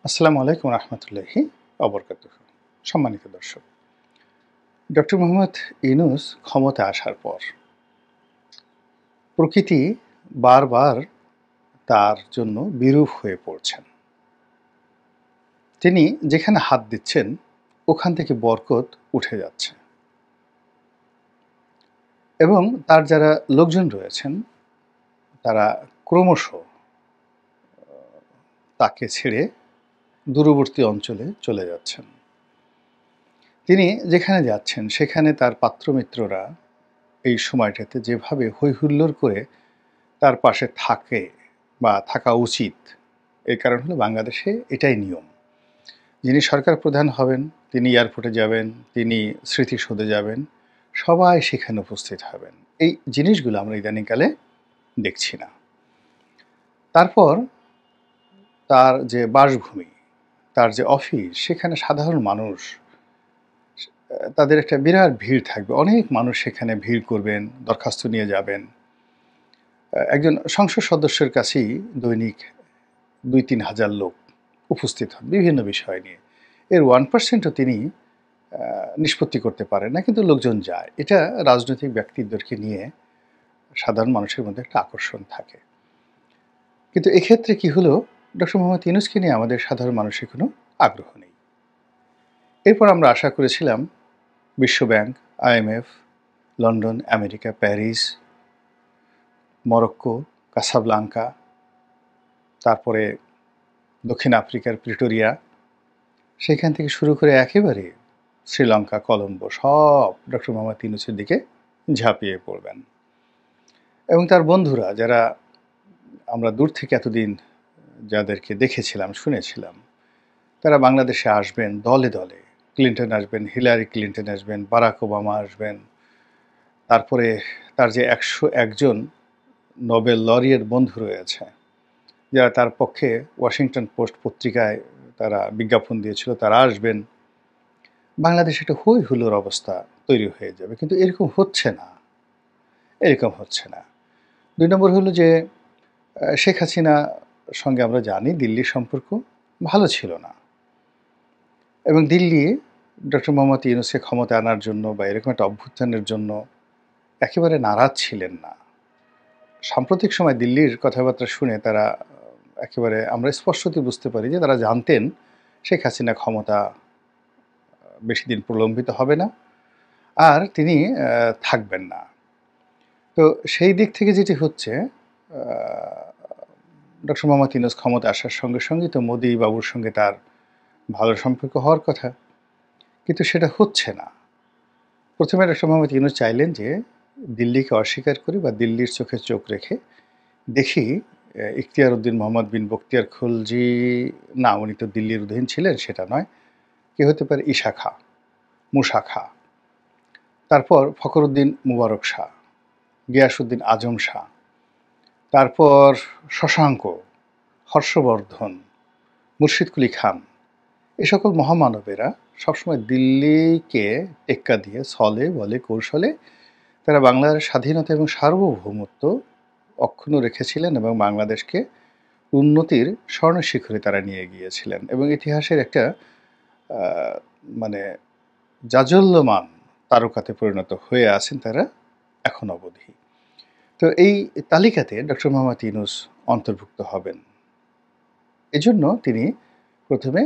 আসসালামু আলাইকুম রহমতুল্লাহি অবরকাতুহ। সম্মানিত দর্শক, ডক্টর মোহাম্মদ ইউনূস ক্ষমতায় আসার পর প্রকৃতি বারবার তার জন্য বিরূপ হয়ে পড়ছেন। তিনি যেখানে হাত দিচ্ছেন ওখান থেকে বরকত উঠে যাচ্ছে এবং তার যারা লোকজন রয়েছেন তারা ক্রমশ তাকে ছেড়ে দূরবর্তী অঞ্চলে চলে যাচ্ছেন। তিনি যেখানে যাচ্ছেন সেখানে তার পাত্রমিত্ররা এই সময়টাতে যেভাবে হইহুল্লোড় করে তার পাশে থাকে বা থাকা উচিত, এর কারণ হলো বাংলাদেশে এটাই নিয়ম। যিনি সরকার প্রধান হবেন তিনি এয়ারপোর্টে যাবেন, তিনি স্মৃতিসৌধে যাবেন, সবাই সেখানে উপস্থিত হবেন। এই জিনিসগুলো আমরা ইদানিংকালে দেখছি না। তারপর তার যে বাসভূমি, তার যে অফিস, সেখানে সাধারণ মানুষ, তাদের একটা বিরাট ভিড় থাকবে। অনেক মানুষ সেখানে ভিড় করবেন, দরখাস্ত নিয়ে যাবেন। একজন সংসদ সদস্যের কাছেই দৈনিক ২-৩ হাজার লোক উপস্থিত হন বিভিন্ন বিষয় নিয়ে। এর 1%ও তিনি নিষ্পত্তি করতে পারেন না, কিন্তু লোকজন যায়। এটা রাজনৈতিক ব্যক্তিদেরকে নিয়ে সাধারণ মানুষের মধ্যে একটা আকর্ষণ থাকে। কিন্তু এক্ষেত্রে কি হলো, ডক্টর মোহাম্মদ ইউনূসকে নিয়ে আমাদের সাধারণ মানুষের কোনো আগ্রহ নেই। এরপর আমরা আশা করেছিলাম বিশ্বব্যাংক, IMF, London, America, Paris, Morocco, Casablanca, তারপরে দক্ষিণ আফ্রিকার প্রিটোরিয়া, সেখান থেকে শুরু করে একেবারে শ্রীলঙ্কা, কলম্বো, সব ডক্টর মোহাম্মদ ইউনূসের দিকে ঝাঁপিয়ে পড়বেন। এবং তার বন্ধুরা, যারা আমরা দূর থেকে এতদিন যাদেরকে দেখেছিলাম, শুনেছিলাম, তারা বাংলাদেশে আসবেন দলে দলে। ক্লিন্টন আসবেন, হিলারি ক্লিন্টন আসবেন, বারাক ওবামা আসবেন। তারপরে তার যে ১০১ জন নোবেল লরিয়েট বন্ধু রয়েছে, যারা তার পক্ষে ওয়াশিংটন পোস্ট পত্রিকায় তারা বিজ্ঞাপন দিয়েছিল, তারা আসবেন। বাংলাদেশে একটা হই হুল্লোড় অবস্থা তৈরি হয়ে যাবে, কিন্তু এরকম হচ্ছে না। ২ নম্বর হলো যে শেখ হাসিনা সঙ্গে আমরা জানি দিল্লির সম্পর্ক ভালো ছিল না, এবং দিল্লি ডক্টর মোহাম্মদ ইউনূসকে ক্ষমতা আনার জন্য বা এরকম একটা অভ্যুত্থানের জন্য একেবারে নারাজ ছিলেন না। সাম্প্রতিক সময় দিল্লির কথাবার্তা শুনে তারা একেবারে আমরা স্পষ্টতই বুঝতে পারি যে তারা জানতেন শেখ হাসিনা ক্ষমতা বেশি দিন প্রলম্বিত হবে না, আর তিনি থাকবেন না। তো সেই দিক থেকে যেটি হচ্ছে, ডক্টর মোহাম্মদ ইউনূস ক্ষমতা আসার সঙ্গে সঙ্গে তো মোদি বাবুর সঙ্গে তার ভালো সম্পর্ক হওয়ার কথা, কিন্তু সেটা হচ্ছে না। প্রথমে ডক্টর মোহাম্মদ ইউনূস চাইলেন যে দিল্লিকে অস্বীকার করে বা দিল্লির চোখে চোখ রেখে দেখি ইখতিয়ার উদ্দিন মোহাম্মদ বিন বখতিয়ার খলজি, না উনি তো দিল্লির অধীন ছিলেন, সেটা নয়, কে হতে পারে, ঈশা খাঁ, মুসা খাঁ, তারপর ফখরুদ্দিন মুবারক শাহ, গিয়াসউদ্দিন আজম শাহ, তারপর শশাঙ্ক, হর্ষবর্ধন, মুর্শিদ কুলি খান, এ সকল মহামানবেরা সবসময় দিল্লিকে টেক্কা দিয়ে ছলে বলে কৌশলে তারা বাংলার স্বাধীনতা এবং সার্বভৌমত্ব অক্ষুণ্ণ রেখেছিলেন এবং বাংলাদেশকে উন্নতির স্বর্ণশিখরে তারা নিয়ে গিয়েছিলেন, এবং ইতিহাসের একটা মানে জাজল্যমান তারকাতে পরিণত হয়ে আছেন তারা এখন অবধি। তো এই তালিকাতে ডক্টর মোহাম্মদ ইউনূস অন্তর্ভুক্ত হবেন। এজন্য তিনি প্রথমে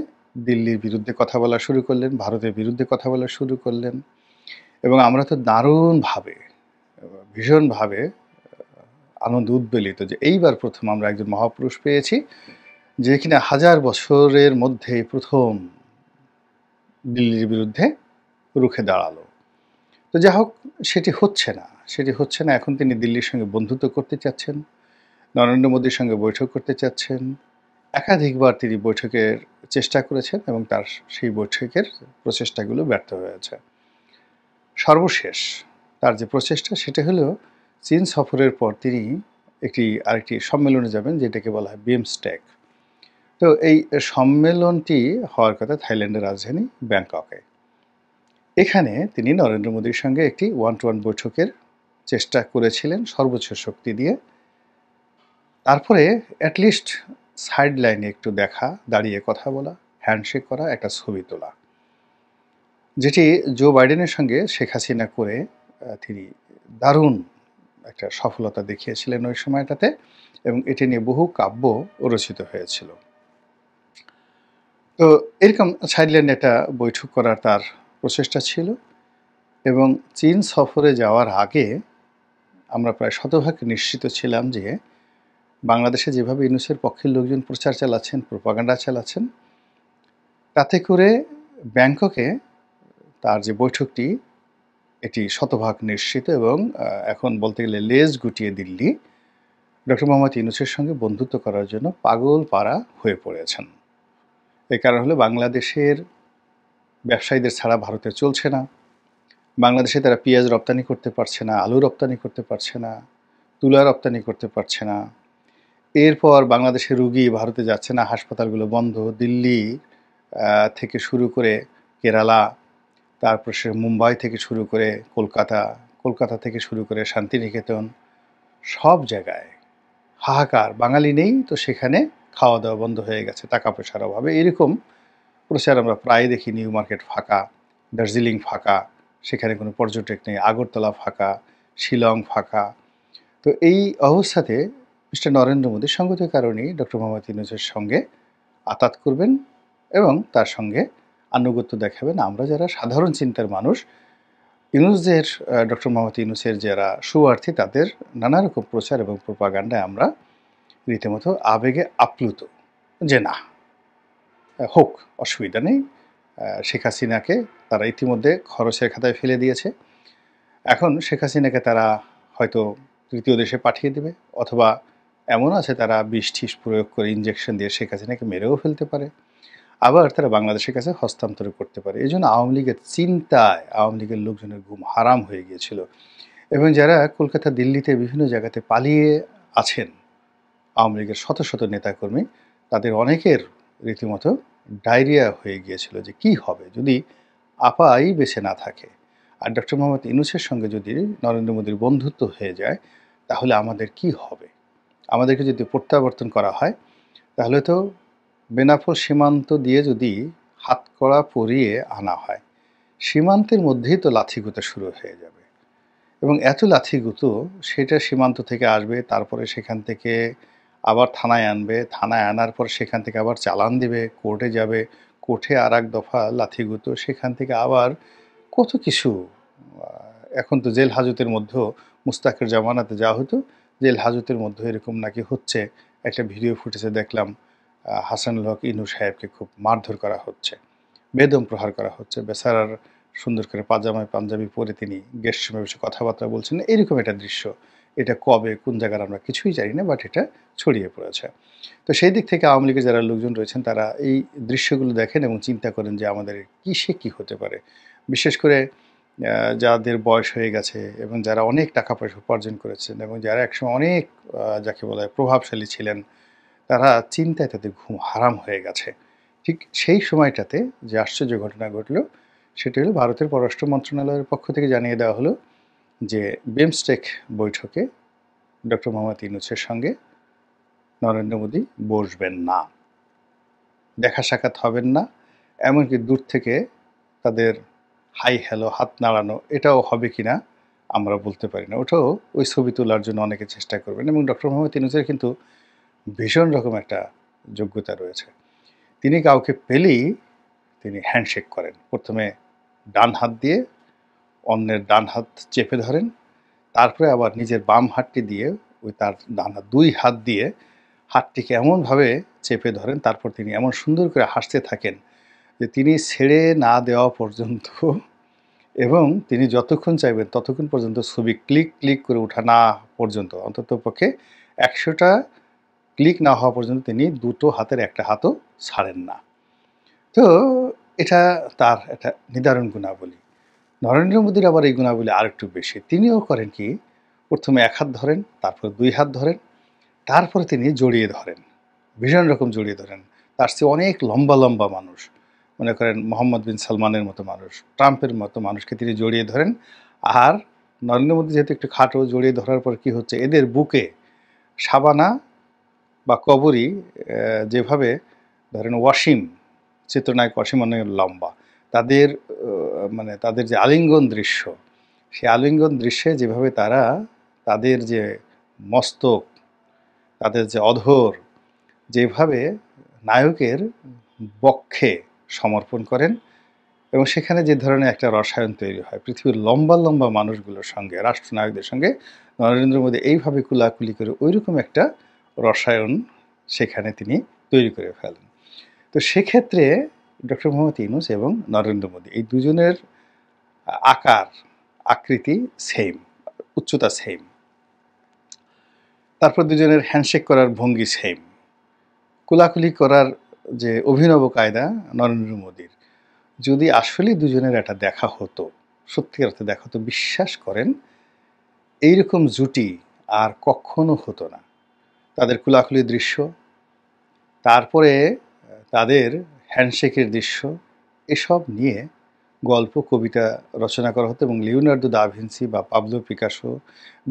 দিল্লির বিরুদ্ধে কথা বলা শুরু করলেন, ভারতের বিরুদ্ধে কথা বলা শুরু করলেন, এবং আমরা তো দারুণভাবে, ভীষণভাবে আনন্দ উদ্বেলিত যে এইবার প্রথম আমরা একজন মহাপুরুষ পেয়েছি যে কিনা ১০০০ বছরের মধ্যে প্রথম দিল্লির বিরুদ্ধে রুখে দাঁড়ালো। তো যা হোক, সেটি হচ্ছে না। এখন তিনি দিল্লির সঙ্গে বন্ধুত্ব করতে চাচ্ছেন, নরেন্দ্র মোদীর সঙ্গে বৈঠক করতে চাচ্ছেন। একাধিকবার তিনি বৈঠকের চেষ্টা করেছেন এবং তার সেই বৈঠকের প্রচেষ্টাগুলো ব্যর্থ হয়েছে। সর্বশেষ তার যে প্রচেষ্টা, সেটা হলো চীন সফরের পর তিনি আরেকটি সম্মেলনে যাবেন, যেটাকে বলা হয় বিমস্টেক। তো এই সম্মেলনটি হওয়ার কথা থাইল্যান্ডের রাজধানী ব্যাংককে। এখানে তিনি নরেন্দ্র মোদীর সঙ্গে একটি 1-to-1 বৈঠকের চেষ্টা করেছিলেন সর্বোচ্চ শক্তি দিয়ে। তারপরে অ্যাটলিস্ট সাইড লাইনে একটু দেখা, দাঁড়িয়ে কথা বলা, হ্যান্ডশেক করা, একটা ছবি তোলা, যেটি জো বাইডেনের সঙ্গে শেখ হাসিনা করে তিনি দারুণ একটা সফলতা দেখিয়েছিলেন ওই সময়টাতে, এবং এটি নিয়ে বহু কাব্য রচিত হয়েছিল। তো এরকম সাইডলাইনে একটা বৈঠক করার তার প্রচেষ্টা ছিল, এবং চীন সফরে যাওয়ার আগে আমরা প্রায় শতভাগ নিশ্চিত ছিলাম যে বাংলাদেশে যেভাবে ইউনূসের পক্ষের লোকজন প্রচার চালাচ্ছেন, প্রোপাগান্ডা চালাচ্ছেন, তাতে করে ব্যাংককে তার যে বৈঠকটি এটি শতভাগ নিশ্চিত, এবং এখন বলতে গেলে লেজ গুটিয়ে দিল্লি ডক্টর মোহাম্মদ ইউনূসের সঙ্গে বন্ধুত্ব করার জন্য পাগল পাড়া হয়ে পড়েছেন। এই কারণ হলো বাংলাদেশের ব্যবসায়ীদের ছাড়া ভারতে চলছে না, বাংলাদেশে তারা পেঁয়াজ রপ্তানি করতে পারছে না, আলু রপ্তানি করতে পারছে না, তুলা রপ্তানি করতে পারছে না। এরপর বাংলাদেশের রুগী ভারতে যাচ্ছে না, হাসপাতালগুলো বন্ধ। দিল্লি থেকে শুরু করে কেরালা, তারপর সে মুম্বাই থেকে শুরু করে কলকাতা, কলকাতা থেকে শুরু করে শান্তিনিকেতন, সব জায়গায় হাহাকার। বাঙালি নেই তো সেখানে খাওয়া দাওয়া বন্ধ হয়ে গেছে টাকা পয়সার অভাবে। এরকম প্রচার আমরা প্রায় দেখি। নিউ মার্কেট ফাঁকা, দার্জিলিং ফাঁকা, সেখানে কোনো পর্যটক নেই, আগরতলা ফাঁকা, শিলং ফাঁকা। তো এই অবস্থাতে মিস্টার নরেন্দ্র মোদী সঙ্গত কারণেই ডক্টর মোহাম্মদ ইউনূসের সঙ্গে আতাত করবেন এবং তার সঙ্গে আনুগত্য দেখাবেন। আমরা যারা সাধারণ চিন্তার মানুষ, ইউনূসদের ডক্টর মোহাম্মদ ইউনূসের যারা শুভার্থী, তাদের নানা রকম প্রচার এবং প্রোপাগান্ডায় আমরা রীতিমতো আবেগে আপ্লুত যে না, হোক, অসুবিধা নেই। শেখ হাসিনাকে তারা ইতিমধ্যে খরচের খাতায় ফেলে দিয়েছে। এখন শেখ হাসিনাকে তারা হয়তো তৃতীয় দেশে পাঠিয়ে দেবে, অথবা এমন আছে তারা বিষ-টিষ প্রয়োগ করে ইঞ্জেকশন দিয়ে শেখ হাসিনাকে মেরেও ফেলতে পারে, আবার তারা বাংলাদেশের কাছে হস্তান্তর করতে পারে। এই জন্য আওয়ামী লীগের চিন্তায় আওয়ামী লীগের লোকজনের ঘুম হারাম হয়ে গিয়েছিল, এবং যারা কলকাতা, দিল্লিতে বিভিন্ন জায়গাতে পালিয়ে আছেন আওয়ামী লীগের শত শত নেতাকর্মী, তাদের অনেকের রীতিমতো ডায়রিয়া হয়ে গিয়েছিল যে কি হবে যদি আপাই বেঁচে না থাকে, আর ডক্টর মোহাম্মদ ইউনূসের সঙ্গে যদি নরেন্দ্র মোদীর বন্ধুত্ব হয়ে যায় তাহলে আমাদের কি হবে। আমাদেরকে যদি প্রত্যাবর্তন করা হয় তাহলে তো বেনাপোল সীমান্ত দিয়ে যদি হাতকড়া পরিয়ে আনা হয়, সীমান্তের মধ্যেই তো লাথিগুঁতো শুরু হয়ে যাবে, এবং এত লাথিগুঁতো সেটা সীমান্ত থেকে আসবে, তারপরে সেখান থেকে আবার থানায় আনবে, থানায় আনার পর সেখান থেকে আবার চালান দিবে, কোর্টে যাবে, কোর্টে আর এক দফা লাথিগুঁতো, সেখান থেকে আবার কত কিছু। এখন তো জেল হাজতের মধ্যেও মুস্তাকের জামানাতে যা হতো, জেল হাজতের মধ্যে এরকম নাকি হচ্ছে। একটা ভিডিও ফুটেজে দেখলাম হাসানুল হক ইনু সাহেবকে খুব মারধর করা হচ্ছে, বেদম প্রহার করা হচ্ছে। বেচারার সুন্দর করে পাজামায় পাঞ্জাবি পরে তিনি গেস্ট রুমে বসে কথাবার্তা বলছেন। এরকম একটা দৃশ্য, এটা কবে কোন জায়গার আমরা কিছুই জানি না, বাট এটা ছড়িয়ে পড়েছে। তো সেই দিক থেকে আওয়ামী লীগের যারা লোকজন রয়েছেন তারা এই দৃশ্যগুলো দেখেন এবং চিন্তা করেন যে আমাদের কিসে কি হতে পারে। বিশেষ করে যাদের বয়স হয়ে গেছে এবং যারা অনেক টাকা পয়সা উপার্জন করেছেন এবং যারা একসময় অনেক যাকে বলা হয় প্রভাবশালী ছিলেন, তারা চিন্তায় তাদের ঘুম হারাম হয়ে গেছে। ঠিক সেই সময়টাতে যে আশ্চর্য ঘটনা ঘটল সেটি হলো ভারতের পররাষ্ট্র মন্ত্রণালয়ের পক্ষ থেকে জানিয়ে দেওয়া হলো যে বিমস্টেক বৈঠকে ডক্টর মোহাম্মদ ইউনূসের সঙ্গে নরেন্দ্র মোদী বসবেন না, দেখা সাক্ষাৎ হবেন না, এমনকি দূর থেকে তাদের হাই হ্যালো, হাত নাড়ানো, এটাও হবে কি না আমরা বলতে পারি না। ওটাও ওই ছবি তোলার জন্য অনেকে চেষ্টা করবেন, এবং ডক্টর মোহাম্মদ ইউনূসের কিন্তু ভীষণ রকম একটা যোগ্যতা রয়েছে। তিনি কাউকে পেলেই তিনি হ্যান্ডশেক করেন। প্রথমে ডান হাত দিয়ে অন্যের ডান হাত চেপে ধরেন, তারপরে আবার নিজের বাম হাতটি দিয়ে ওই তার ডান হাত, দুই হাত দিয়ে হাতটিকে এমনভাবে চেপে ধরেন, তারপর তিনি এমন সুন্দর করে হাসতে থাকেন যে তিনি ছেড়ে না দেওয়া পর্যন্ত, এবং তিনি যতক্ষণ চাইবেন ততক্ষণ পর্যন্ত ছবি ক্লিক ক্লিক করে ওঠা না পর্যন্ত, অন্তত পক্ষে 100টা ক্লিক না হওয়া পর্যন্ত তিনি দুটো হাতের একটা হাতও ছাড়েন না। তো এটা তার একটা নিদারুণ গুণাবলী। নরেন্দ্র মোদীর আবার এই গুণাবলী আরেকটু বেশি। তিনিও করেন কি, প্রথমে এক হাত ধরেন, তারপর দুই হাত ধরেন, তারপরে তিনি জড়িয়ে ধরেন, ভীষণ রকম জড়িয়ে ধরেন। তার চেয়ে অনেক লম্বা লম্বা মানুষ, মনে করেন মোহাম্মদ বিন সালমানের মতো মানুষ, ট্রাম্পের মতো মানুষকে তিনি জড়িয়ে ধরেন। আর নরেন্দ্র মোদী যেহেতু একটু খাটো, জড়িয়ে ধরার পর কি হচ্ছে, এদের বুকে শাবানা বা কবরী যেভাবে ধরেন ওয়াসিম, চিত্রনায়ক ওয়াসিম অনেক লম্বা, তাদের মানে তাদের যে আলিঙ্গন দৃশ্য, সেই আলিঙ্গন দৃশ্যে যেভাবে তারা তাদের যে মস্তক, তাদের যে অধর যেভাবে নায়কের বক্ষে সমর্পণ করেন, এবং সেখানে যে ধরনের একটা রসায়ন তৈরি হয় পৃথিবীর লম্বা লম্বা মানুষগুলোর সঙ্গে, রাষ্ট্রনায়কদের সঙ্গে নরেন্দ্র মোদী এইভাবে কুলাকুলি করে ওইরকম একটা রসায়ন সেখানে তিনি তৈরি করে ফেলেন। তো সেক্ষেত্রে ডক্টর মোহাম্মদ ইউনূস এবং নরেন্দ্র মোদী এই দুজনের আকার আকৃতি সেম, উচ্চতা সেম, তারপর দুজনের হ্যান্ডশেক করার ভঙ্গি সেম, কুলাকুলি করার যে অভিনব কায়দা নরেন্দ্র মোদীর। যদি আসলে দুজনের একটা দেখা হতো, সত্যিকার অর্থে দেখা হতো, বিশ্বাস করেন এইরকম জুটি আর কখনো হতো না। তাদের কুলাকুলি দৃশ্য, তারপরে তাদের হ্যান্ডশেকের দৃশ্য, এসব নিয়ে গল্প কবিতা রচনা করা হতো, এবং লিওনার্দো দা ভিঞ্চি বা পাবলো পিকাসো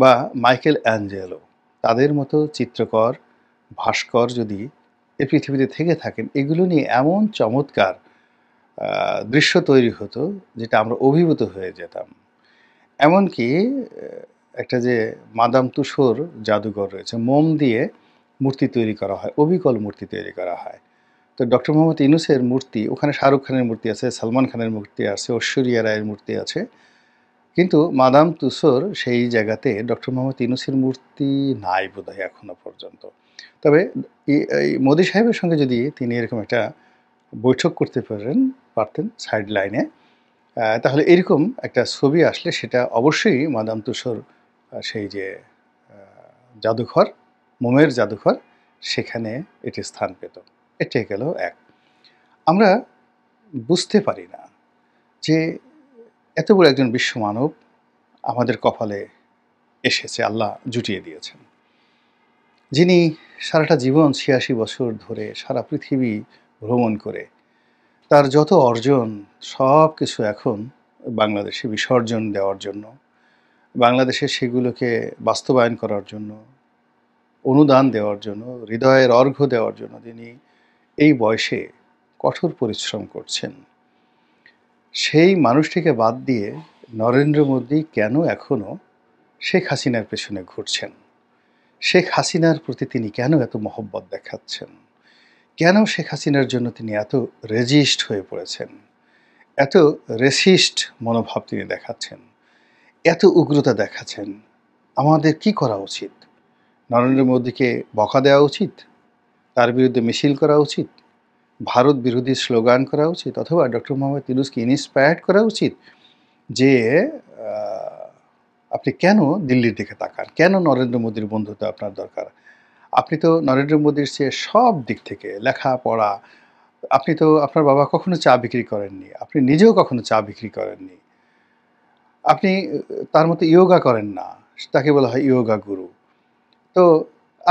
বা মাইকেল অ্যাঞ্জেলো তাদের মতো চিত্রকর ভাস্কর যদি এই পৃথিবীতে থেকে থাকেন, এগুলো নিয়ে এমন চমৎকার দৃশ্য তৈরি হতো যেটা আমরা অভিভূত হয়ে যেতাম। এমনকি একটা যে মাদাম তুসোর জাদুঘর রয়েছে, মোম দিয়ে মূর্তি তৈরি করা হয়, অবিকল মূর্তি তৈরি করা হয়। তো ডক্টর মোহাম্মদ ইউনূসের মূর্তি, ওখানে শাহরুখ খানের মূর্তি আছে, সালমান খানের মূর্তি আছে, ঐশ্বরিয়া রায়ের মূর্তি আছে, কিন্তু মাদাম তুসোর সেই জায়গাতে ডক্টর মোহাম্মদ ইউনূসের মূর্তি নাই বোধহয় এখনো পর্যন্ত। তবে এই মোদি সাহেবের সঙ্গে যদি তিনি এরকম একটা বৈঠক করতে পারতেন সাইড লাইনে, তাহলে এরকম একটা ছবি আসলে সেটা অবশ্যই মাদাম তুসোর সেই যে জাদুঘর, মোমের জাদুঘর, সেখানে এটি স্থান পেত। এটাই গেল এক। আমরা বুঝতে পারি না যে এত বড় একজন বিশ্ব মানব আমাদের কপালে এসেছে, আল্লাহ জুটিয়ে দিয়েছেন, যিনি সারাটা জীবন ৮৬ বছর ধরে সারা পৃথিবী ভ্রমণ করে তার যত অর্জন সব কিছু এখন বাংলাদেশে বিসর্জন দেওয়ার জন্য, বাংলাদেশে সেগুলোকে বাস্তবায়ন করার জন্য, অনুদান দেওয়ার জন্য, হৃদয়ের অর্ঘ্য দেওয়ার জন্য তিনি এই বয়সে কঠোর পরিশ্রম করছেন। সেই মানুষটিকে বাদ দিয়ে নরেন্দ্র মোদী কেন এখনও শেখ হাসিনার পেছনে ঘুরছেন? শেখ হাসিনার প্রতি তিনি কেন এত মহব্বত দেখাচ্ছেন? কেন শেখ হাসিনার জন্য তিনি এত রেজিস্ট হয়ে পড়েছেন? এত রেসিস্ট মনোভাব তিনি দেখাচ্ছেন, এত উগ্রতা দেখাচ্ছেন? আমাদের কি করা উচিত? নরেন্দ্র মোদীকে বকা দেওয়া উচিত? তার বিরুদ্ধে মিছিল করা উচিত? ভারত বিরোধী স্লোগান করা উচিত? অথবা ডক্টর মোহাম্মদ ইউনূসকে ইন্সপায়ার্ড করা উচিত যে আপনি কেন দিল্লির দিকে তাকান? কেন নরেন্দ্র মোদীর বন্ধুত্ব আপনার দরকার? আপনি তো নরেন্দ্র মোদীর চেয়ে সব দিক থেকে, লেখাপড়া, আপনি তো, আপনার বাবা কখনো চা বিক্রি করেননি, আপনি নিজেও কখনো চা বিক্রি করেননি, আপনি তার মতো ইয়োগা করেন না, তাকে বলা হয় ইয়োগা গুরু। তো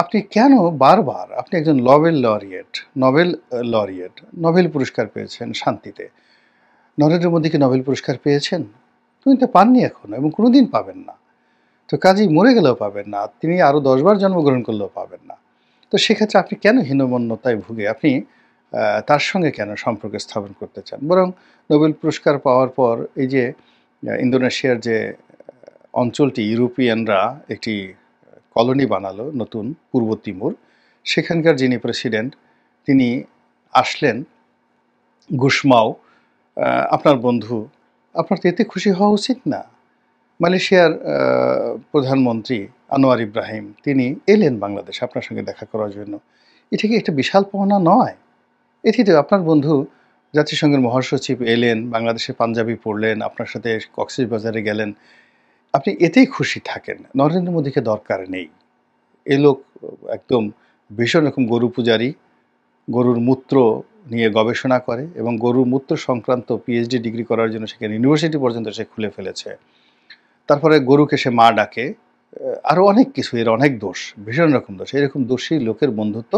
আপনি কেন বারবার, আপনি একজন নোবেল নোবেল পুরস্কার পেয়েছেন শান্তিতে, নরেন্দ্র মোদীকে নোবেল পুরস্কার পেয়েছেন? তিনি তো পাননি এখনো, এবং কোনোদিন পাবেন না। তো কাজেই মরে গেলেও পাবেন না, তিনি আরও ১০ বার জন্মগ্রহণ করলেও পাবেন না। তো সেক্ষেত্রে আপনি কেন হীনমন্যতায় ভুগে আপনি তার সঙ্গে কেন সম্পর্ক স্থাপন করতে চান? বরং নোবেল পুরস্কার পাওয়ার পর এই যে ইন্দোনেশিয়ার যে অঞ্চলটি ইউরোপিয়ানরা একটি কলোনি বানালো নতুন, পূর্ব তিমুর, সেখানকার যিনি প্রেসিডেন্ট তিনি আসলেন, গুসমাও, আপনার বন্ধু, আপনার তো এতে খুশি হওয়া উচিত না? মালয়েশিয়ার প্রধানমন্ত্রী আনোয়ার ইব্রাহিম তিনি এলেন বাংলাদেশে আপনার সঙ্গে দেখা করার জন্য। এটা কি একটা বিশাল পাওনা নয়? এটি তো আপনার বন্ধু জাতিসংঘের মহাসচিব এলেন, বাংলাদেশে পাঞ্জাবি পরলেন, আপনার সাথে কক্সবাজারে গেলেন, আপনি এতেই খুশি থাকেন। নরেন্দ্র মোদীকে দরকার নেই। এ লোক একদম ভীষণ রকম গরু পূজারী, গরুর মূত্র নিয়ে গবেষণা করে, এবং গরুর মূত্র সংক্রান্ত পিএইচডি ডিগ্রি করার জন্য সেখানে ইউনিভার্সিটি পর্যন্ত সে খুলে ফেলেছে। তারপরে গরুকে সে মা ডাকে, আরও অনেক কিছু, এর অনেক দোষ, ভীষণ রকম দোষ। এরকম দোষী লোকের বন্ধুত্ব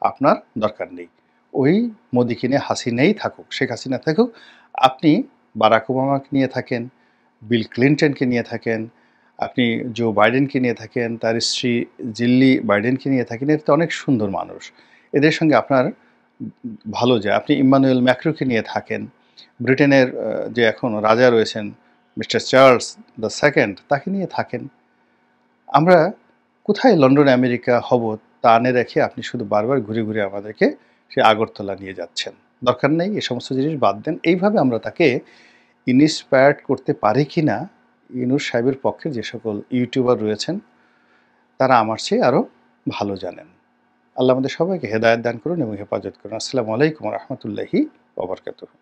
আপনার দরকার নেই। ওই মোদিকে নিয়ে হাসিনাই থাকুক, শেখ হাসিনা থাকুক, আপনি বারাক ওবামাকে নিয়ে থাকেন, বিল ক্লিন্টনকে নিয়ে থাকেন, আপনি জো বাইডেনকে নিয়ে থাকেন, তার স্ত্রী জিল্লি বাইডেনকে নিয়ে থাকেন, এরা তো অনেক সুন্দর মানুষ। এদের সঙ্গে আপনার ভালো যায়। আপনি ইম্মানুয়েল ম্যাক্রোকে নিয়ে থাকেন। ব্রিটেনের যে এখন রাজা রয়েছেন মিস্টার চার্লস দ্য সেকেন্ড, তাকে নিয়ে থাকেন। আমরা কোথায় লন্ডন আমেরিকা হব তা আনে রেখে আপনি শুধু বারবার ঘুরে ঘুরে আমাদেরকে সে আগরতলা নিয়ে যাচ্ছেন। দরকার নেই, এ সমস্ত জিনিস বাদ দেন। এইভাবে আমরা তাকে ইন্সপায়ার্ড করতে পারি কি না, ইউনূস সাহেবের পক্ষে যে সকল ইউটিউবার রয়েছেন তারা আমার চেয়ে আরও ভালো জানেন। আল্লাহ আমাদের সবাইকে হেদায়েত দান করুন এবং হেফাজত করুন। আসসালামু আলাইকুম ওয়া রাহমাতুল্লাহি ওয়া বারাকাতুহু।